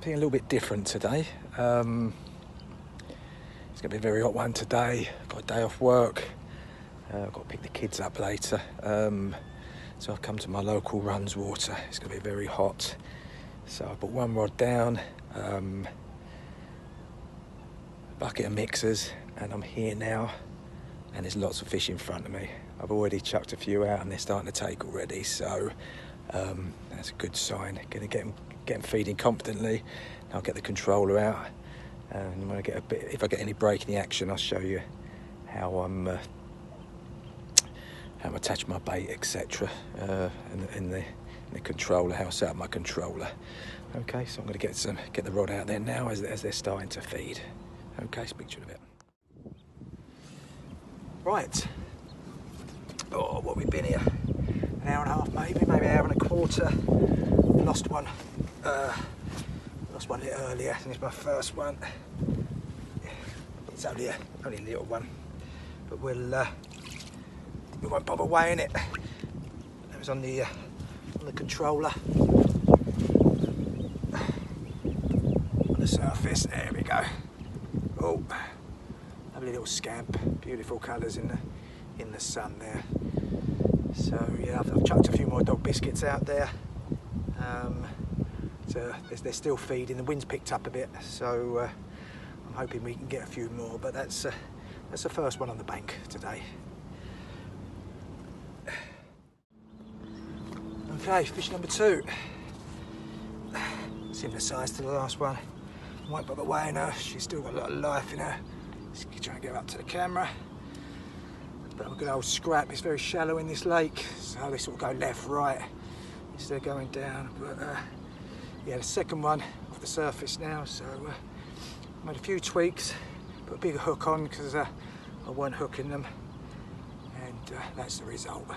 something a little bit different today. It's going to be a very hot one today. I've got a day off work. I've got to pick the kids up later. So I've come to my local Runs Water. It's going to be very hot. So I put one rod down, a bucket of mixers, and I'm here now. And there's lots of fish in front of me. I've already chucked a few out and they're starting to take already. So that's a good sign. Going to get them feeding confidently. I'll get the controller out. And when I get if I get any break in the action, I'll show you how I attach my bait, etc. in the controller, how I set up my controller. Okay, so I'm going to get the rod out there now as they're starting to feed. Okay, speak to you in a bit. Right. Oh, what we've been here? An hour and a half, maybe an hour and a quarter. Lost one a little earlier. I think it's my first one. It's only a little one, but we won't bother weighing it. It was on the controller, on the surface. There we go. Oh, lovely little scamp. Beautiful colours in the sun there. So yeah, I've chucked a few more dog biscuits out there. So they're still feeding. The wind's picked up a bit, so I'm hoping we can get a few more. But that's the first one on the bank today. Okay, fish number 2. Similar size to the last one. Won't bother weighing her. She's still got a lot of life in her. Just try and get her up to the camera. But I'm a good old scrap. It's very shallow in this lake, so they sort of go left, right instead of going down. But yeah, the second one off the surface now. So I made a few tweaks, put a bigger hook on because I weren't hooking them, and that's the result.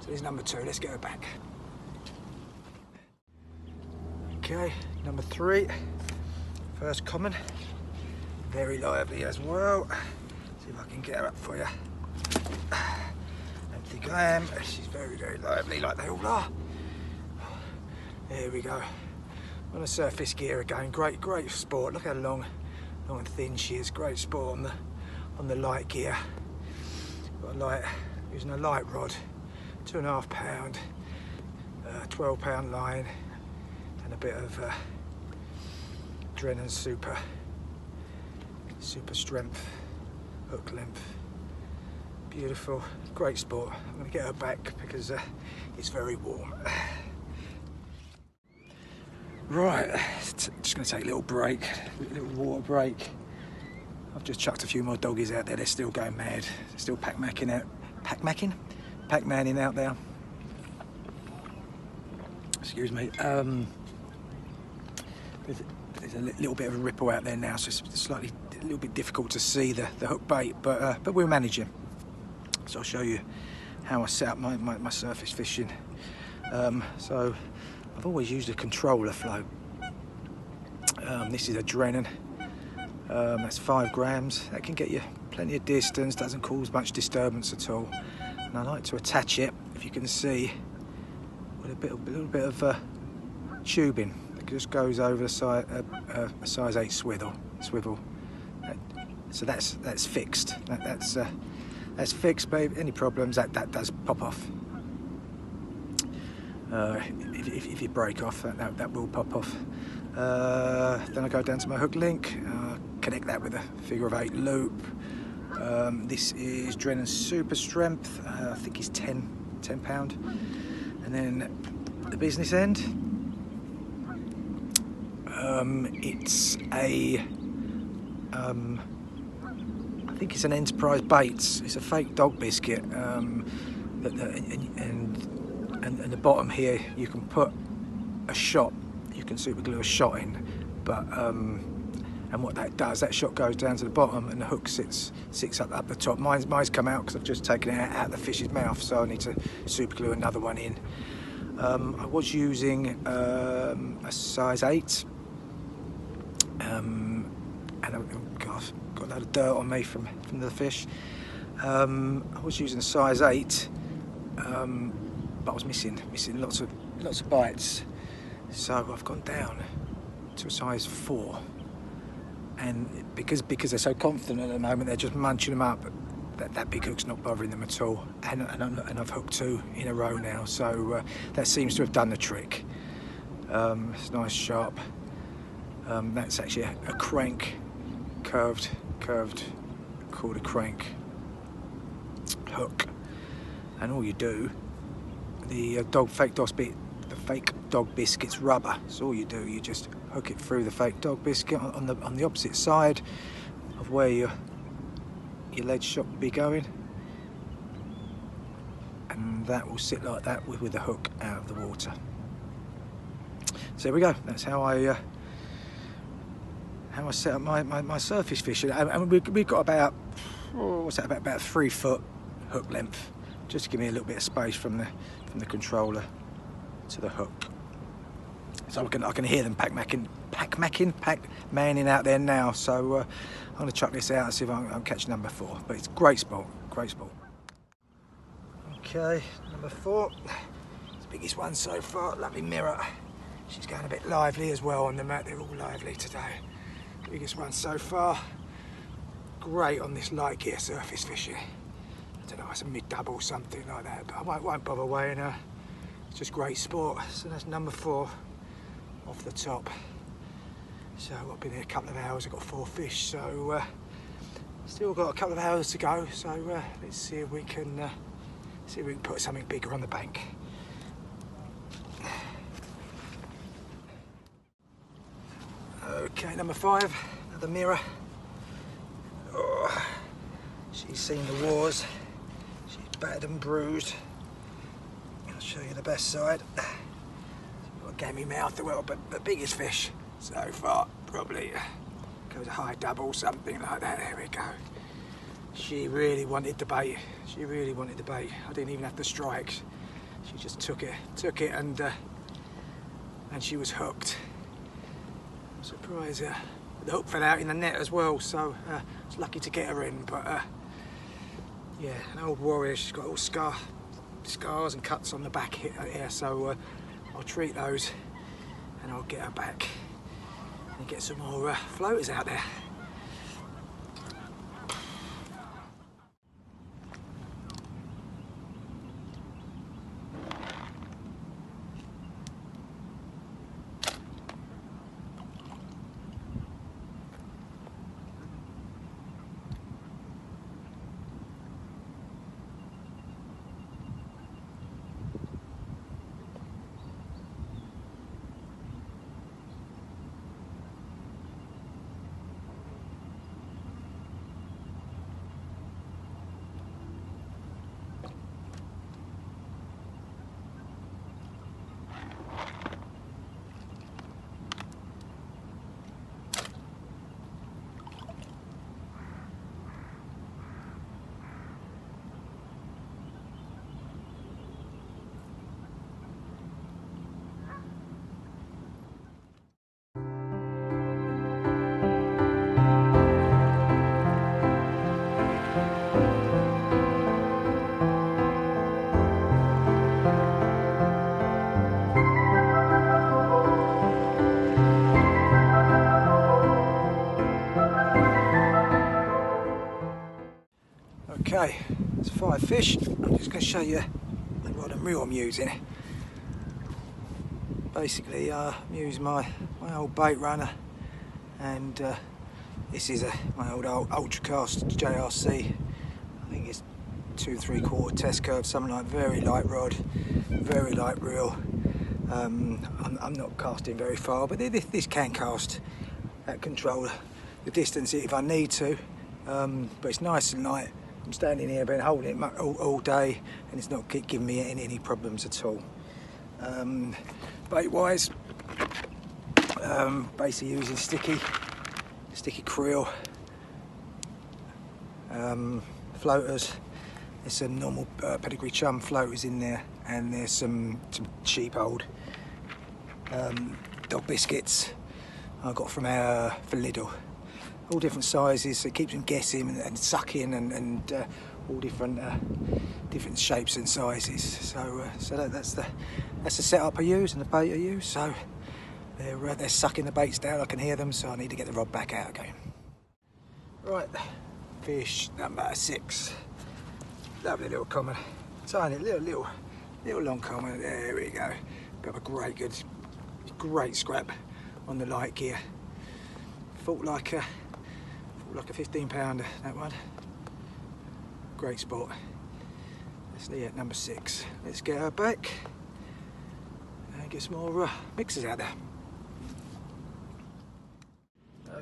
So there's number 2. Let's get her back. Okay, number 3, first common, very lively as well. See if I can get her up for you. Don't think I am. She's very, very lively, like they all are. There we go. On a surface gear again, great sport. Look how long and thin she is. Great sport on the light gear. Got using a light rod, 2.5 pound, 12 pound line, and a bit of Drennan super strength hook length. Beautiful, great sport. I'm going to get her back because it's very warm. Right, just going to take a little break, a little water break. I've just chucked a few more doggies out there. They're still going mad. They're still pac-manning out there. Excuse me. There's a little bit of a ripple out there now, so it's a little bit difficult to see the hook bait, but we'll manage it. So I'll show you how I set up my surface fishing. So I've always used a controller float. This is a Drennan. That's 5 grams. That can get you plenty of distance, doesn't cause much disturbance at all. And I like to attach it, if you can see, with a little bit of tubing that just goes over a size 8 swivel. So that's fixed. That's fixed, babe. Any problems, that does pop off. If you break off, that will pop off. Then I go down to my hook link, connect that with a figure of 8 loop. This is Drennan Super Strength. I think it's 10 pound. And then the business end, it's a I think it's an Enterprise Baits. It's a fake dog biscuit, and the bottom here you can put a shot. You can super glue a shot in, but and what that does, that shot goes down to the bottom and the hook sits up the top. Mine's come out because I've just taken it out of the fish's mouth, so I need to super glue another one in. I was using a size 8, and gosh, got a load of dirt on me from the fish. I was using a size 8, but I was missing lots of bites. So I've gone down to a size 4, and because they're so confident at the moment, they're just munching them up. That big hook's not bothering them at all, and I've hooked 2 in a row now, so that seems to have done the trick. It's nice, sharp. That's actually a crank, curved, called a crank hook. And all you do, the fake dog biscuit's rubber. So all you do, you just hook it through the fake dog biscuit on the opposite side of where your lead shot would be going, and that will sit like that with the hook out of the water. So there we go. That's how I set up my surface fishing, and we've got about about 3 foot hook length, just to give me a little bit of space from the controller to the hook. So I can hear them pac-manning out there now. So I'm going to chuck this out and see if I'm catch number 4. But it's great sport, great sport. Okay, number 4. It's the biggest one so far. Lovely mirror. She's going a bit lively as well on the mat. They're all lively today. Biggest one so far. Great on this light gear surface fishing. I don't know, it's a mid-double, something like that. But I won't bother weighing her. It's just great sport. So that's number 4 off the top. So I've been here a couple of hours. I've got 4 fish. So still got a couple of hours to go. So let's see if we can put something bigger on the bank. Okay, number 5, another mirror. Oh, she's seen the wars. She's battered and bruised. I'll show you the best side. Got a gamey mouth as well, but the biggest fish so far probably goes a high double, something like that. There we go. She really wanted the bait. She really wanted the bait. I didn't even have to strike. She just took it, and she was hooked. I'm surprised the hook fell out in the net as well, so I was lucky to get her in. But yeah, an old warrior. She's got all scars and cuts on the back here, so I'll treat those and I'll get her back and get some more floaters out there. Okay, it's 5 fish. I'm just going to show you the rod and reel I'm using. Basically, I'm using my old bait runner, and this is my old Ultracast JRC. I think it's 2 3/4 test curve, something like. Very light rod, very light reel. I'm not casting very far, but this can cast at control the distance if I need to. But it's nice and light. I'm standing here, been holding it all day, and it's not giving me any problems at all. Bait wise, basically using sticky krill, floaters. There's some normal pedigree chum floaters in there, and there's some cheap old dog biscuits I got from Lidl. All different sizes, so it keeps them guessing and sucking, and all different shapes and sizes. So that's the setup I use and the bait I use. So They're sucking the baits down, I can hear them, so I need to get the rod back out again. Right, fish number 6. Lovely little common, tiny little long common. There we go. Got a great scrap on the light gear. Fought like a 15-pounder, that one. Great spot. That's the number 6. Let's get her back and get some more mixers out there.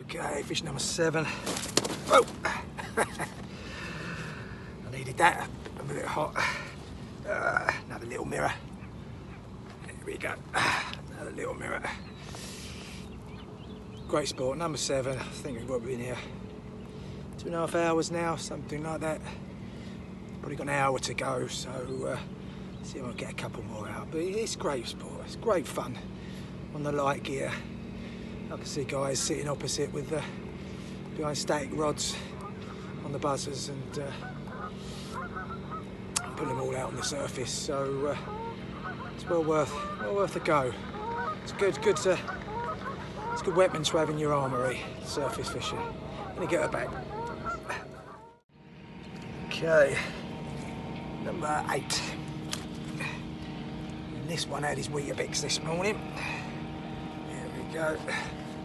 Okay, fish number 7. Oh! I needed that. I'm a bit hot. Another little mirror. There we go. Another little mirror. Great sport. Number 7. I think we've got been here 2.5 hours now, something like that. Probably got an hour to go, so see if I can get a couple more out. But it's great sport. It's great fun on the light gear. I can see guys sitting opposite with behind static rods on the buzzers and put them all out on the surface. So it's well worth a go. It's it's good weapon to have in your armoury, surface fishing. I'm gonna get her back. Okay, number 8. And this one had his Weetabix this morning. There we go.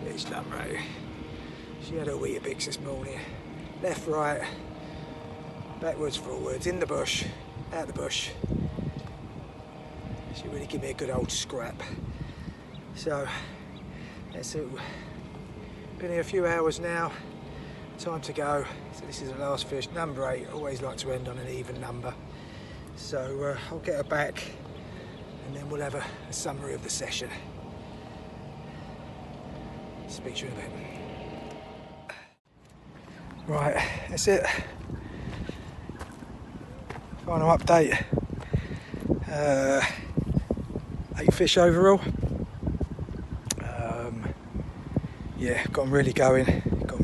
There's number 8. She had her Weetabix this morning. Left, right, backwards, forwards, in the bush, out the bush. She really gave me a good old scrap. So that's it. Been here a few hours now. Time to go. So this is the last fish, number 8. Always like to end on an even number. So I'll get her back and then we'll have a summary of the session. Speak to you in a bit. Right, that's it. Final update. 8 fish overall. Yeah, got them really going.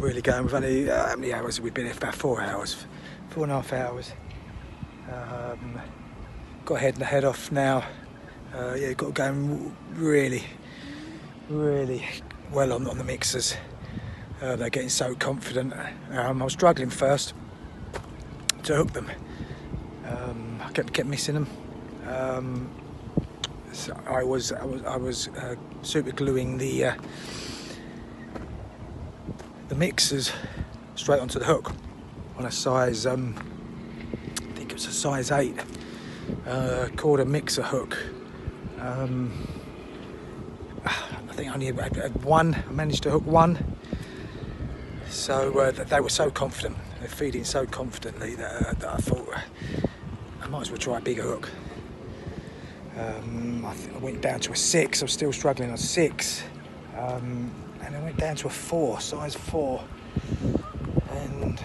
We've only, how many hours have we been here? About 4 hours. 4.5 hours. Got to head off now. Yeah, got going really well on the mixers. They're getting so confident. I was struggling first to hook them. I kept missing them. So I was super gluing the mixers straight onto the hook on a size, I think it was a size 8 quarter mixer hook. I think I only had one. I managed to hook one. So they were so confident, they're feeding so confidently that I thought I might as well try a bigger hook. I went down to a 6. I was still struggling on 6, and I went down to a 4, size 4, and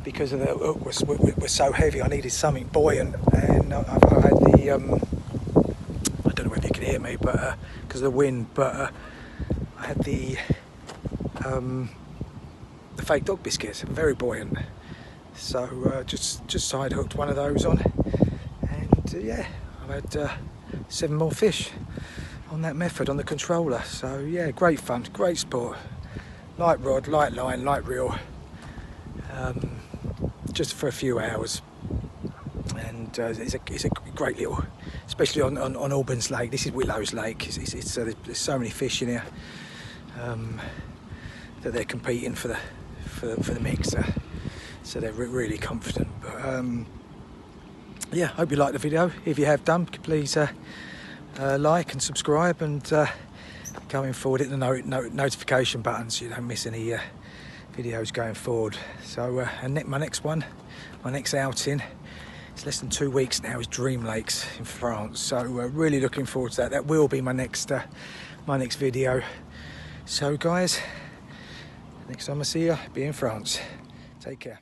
because of the hook was so heavy, I needed something buoyant, and I had the I don't know whether you can hear me, but because of the wind, but I had the fake dog biscuits, very buoyant. So just side hooked one of those on, and yeah, I've had 7 more fish on that method on the controller. So yeah, great fun, great sport. Light rod, light line, light reel, just for a few hours, and it's a great little, especially on Albans Lake. This is Willow's Lake. There's so many fish in here that they're competing for the mixer, so they're really confident. But yeah, hope you liked the video. If you have done, please like and subscribe, and going forward hit the notification button so you don't miss any videos going forward. So and my next outing, it's less than 2 weeks now, is Dream Lakes in France. So really looking forward to that. That will be my next video. So guys, next time I see you, be in France. Take care.